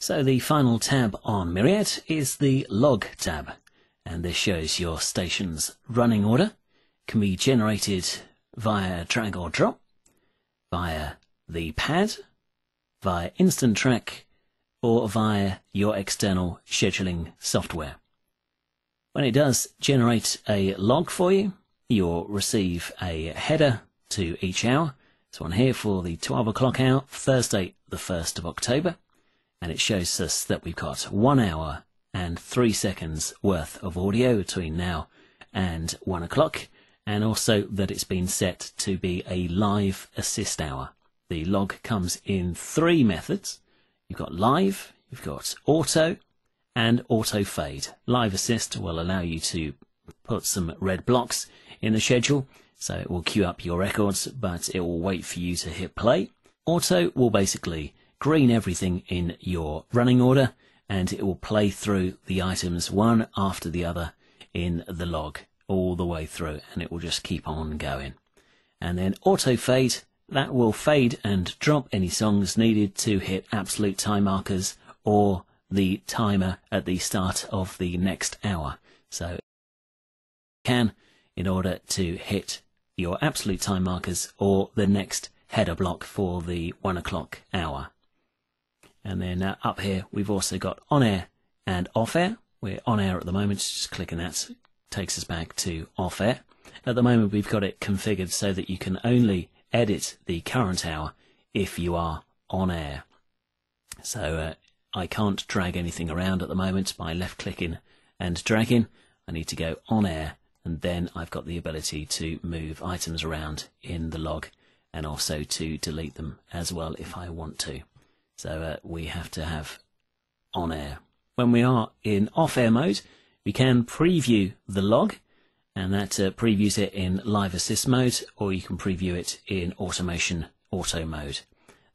So the final tab on Myriad is the log tab, and this shows your station's running order. It can be generated via drag or drop, via the pad, via instant track, or via your external scheduling software. When it does generate a log for you, you'll receive a header to each hour. This one here for the 12 o'clock hour, Thursday the 1st of October. And it shows us that we've got 1 hour and 3 seconds worth of audio between now and 1 o'clock, and also that it's been set to be a live assist hour. The log comes in 3 methods. You've got live, you've got auto, and auto fade. Live assist will allow you to put some red blocks in the schedule, so it will queue up your records, but it will wait for you to hit play. Auto will basically green everything in your running order, and it will play through the items one after the other in the log all the way through, and it will just keep on going. And then auto fade, that will fade and drop any songs needed to hit absolute time markers or the timer at the start of the next hour. So you can, in order to hit your absolute time markers or the next header block for the 1 o'clock hour. And then up here, we've also got on air and off air. We're on air at the moment, just clicking that takes us back to off air. At the moment, we've got it configured so that you can only edit the current hour if you are on air. So I can't drag anything around at the moment by left clicking and dragging. I need to go on air, and then I've got the ability to move items around in the log and also to delete them as well if I want to. So we have to have on air. When we are in off air mode, we can preview the log, and that previews it in live assist mode, or you can preview it in automation auto mode.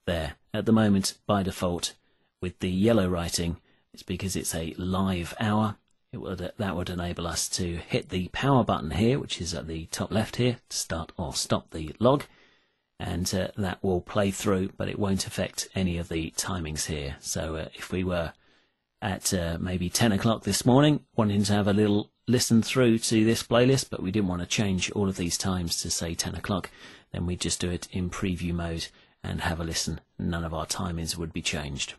There, at the moment, by default, with the yellow writing, it's because it's a live hour. That would enable us to hit the power button here, which is at the top left here, to start or stop the log. And that will play through, but it won't affect any of the timings here. So if we were at maybe 10 o'clock this morning, wanting to have a little listen through to this playlist, but we didn't want to change all of these times to say 10 o'clock, then we'd just do it in preview mode and have a listen. None of our timings would be changed.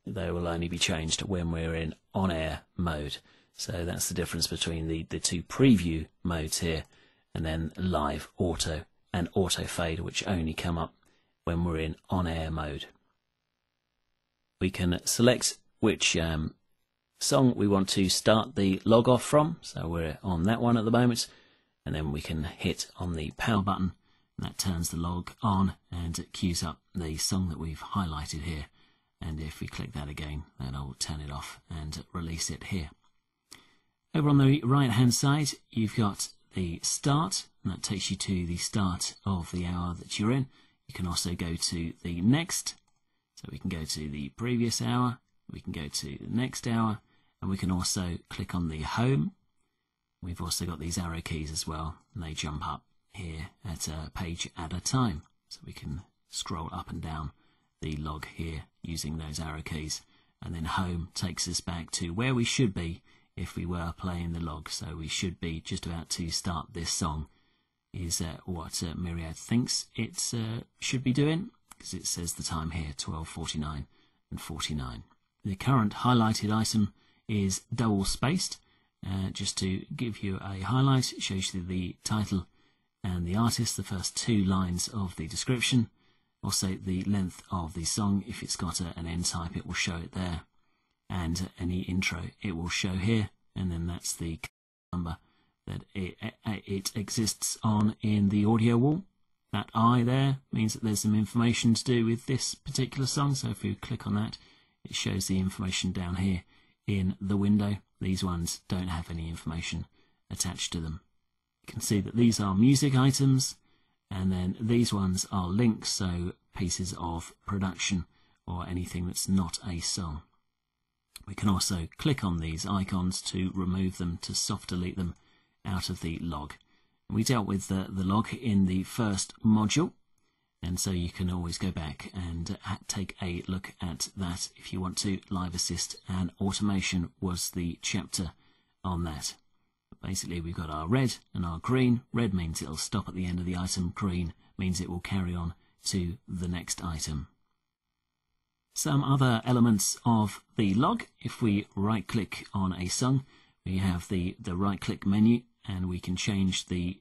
They will only be changed when we're in on-air mode. So that's the difference between the two preview modes here, and then live auto and auto fade, which only come up when we're in on-air mode. We can select which song we want to start the log off from, so we're on that one at the moment, and then we can hit on the power button, and that turns the log on and it queues up the song that we've highlighted here. And if we click that again, then I'll turn it off and release it here. Over on the right hand side, you've got the start, and that takes you to the start of the hour that you're in. You can also go to the next, so we can go to the previous hour, we can go to the next hour, and we can also click on the home. We've also got these arrow keys as well, and they jump up here at a page at a time, so we can scroll up and down the log here using those arrow keys. And then home takes us back to where we should be if we were playing the log. So we should be just about to start this song, is what Myriad thinks it should be doing, because it says the time here, 12:49 and 49. The current highlighted item is double spaced. Just to give you a highlight, it shows you the title and the artist, the first 2 lines of the description. Also the length of the song. If it's got an end type, it will show it there, and any intro it will show here, and then that's the number that it exists on in the audio wall. That I there means that there's some information to do with this particular song, so if you click on that, it shows the information down here in the window. These ones don't have any information attached to them. You can see that these are music items, and then these ones are links, so pieces of production or anything that's not a song. We can also click on these icons to remove them, to soft delete them out of the log. We dealt with the log in the first module, And so you can always go back and take a look at that if you want to. Live Assist and Automation was the chapter on that. Basically, we've got our red and our green. Red means it'll stop at the end of the item. Green means it will carry on to the next item. Some other elements of the log. If we right-click on a song, we have the right-click menu, and we can change the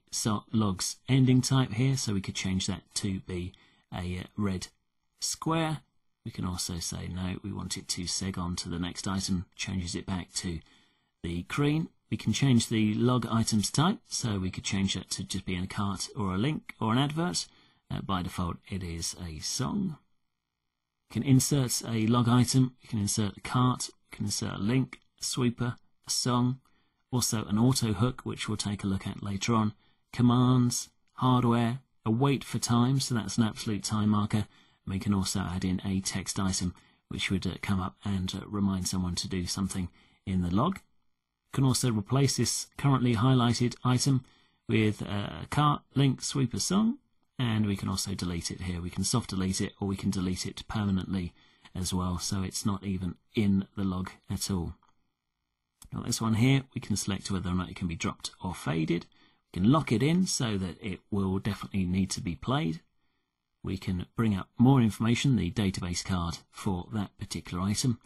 log's ending type here. So we could change that to be a red square. We can also say no, we want it to seg on to the next item, changes it back to the green. We can change the log items type, so we could change that to just be a cart or a link or an advert. By default, it is a song. You can insert a log item, you can insert a cart, you can insert a link, a sweeper, a song, also an auto hook, which we'll take a look at later on, commands, hardware, a wait for time, so that's an absolute time marker. And we can also add in a text item, which would come up and remind someone to do something in the log. You can also replace this currently highlighted item with a cart, link, sweeper, song, and we can also delete it here. We can soft delete it, or we can delete it permanently as well, so it's not even in the log at all. Now this one here, we can select whether or not it can be dropped or faded. We can lock it in so that it will definitely need to be played. We can bring up more information, the database card for that particular item.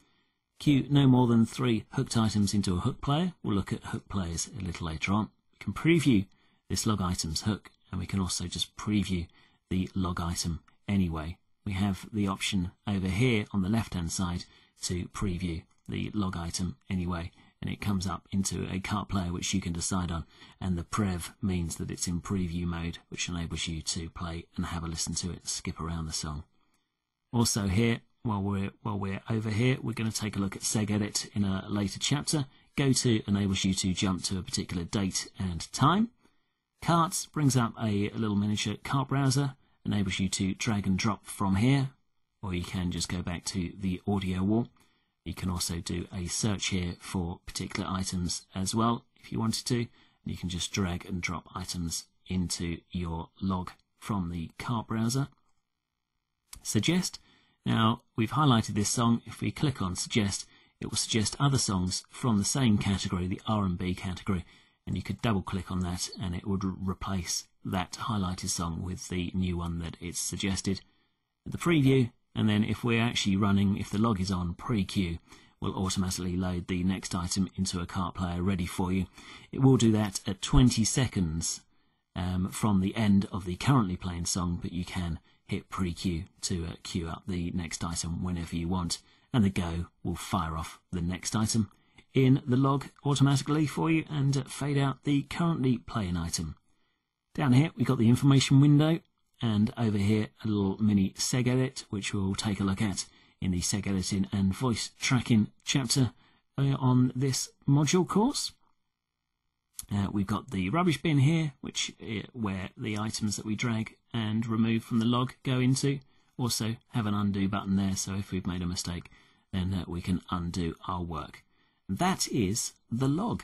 Queue no more than 3 hooked items into a hook player. We'll look at hook players a little later on. We can preview this log item's hook, and we can also just preview the log item anyway. We have the option over here on the left hand side to preview the log item anyway, and it comes up into a cart player which you can decide on, and the prev means that it's in preview mode, which enables you to play and have a listen to it, skip around the song. Also here, while we're over here, we're going to take a look at seg edit in a later chapter. Go to enables you to jump to a particular date and time. Carts brings up a little miniature cart browser, enables you to drag and drop from here, or you can just go back to the audio wall. You can also do a search here for particular items as well if you wanted to, and you can just drag and drop items into your log from the cart browser. Suggest. Now we've highlighted this song. If we click on suggest, it will suggest other songs from the same category, the R&B category, and you could double click on that and it would replace that highlighted song with the new one that it's suggested. The preview, and then if we're actually running, if the log is on pre-queue, will automatically load the next item into a cart player ready for you. It will do that at 20 seconds from the end of the currently playing song, but you can hit pre-queue to queue up the next item whenever you want, and the go will fire off the next item in the log automatically for you and fade out the currently playing item. Down here we've got the information window, and over here a little mini seg edit, which we'll take a look at in the seg editing and voice tracking chapter on this module course. We've got the rubbish bin here, which where the items that we drag and remove from the log go into. Also have an undo button there, so if we've made a mistake, then we can undo our work. That is the log.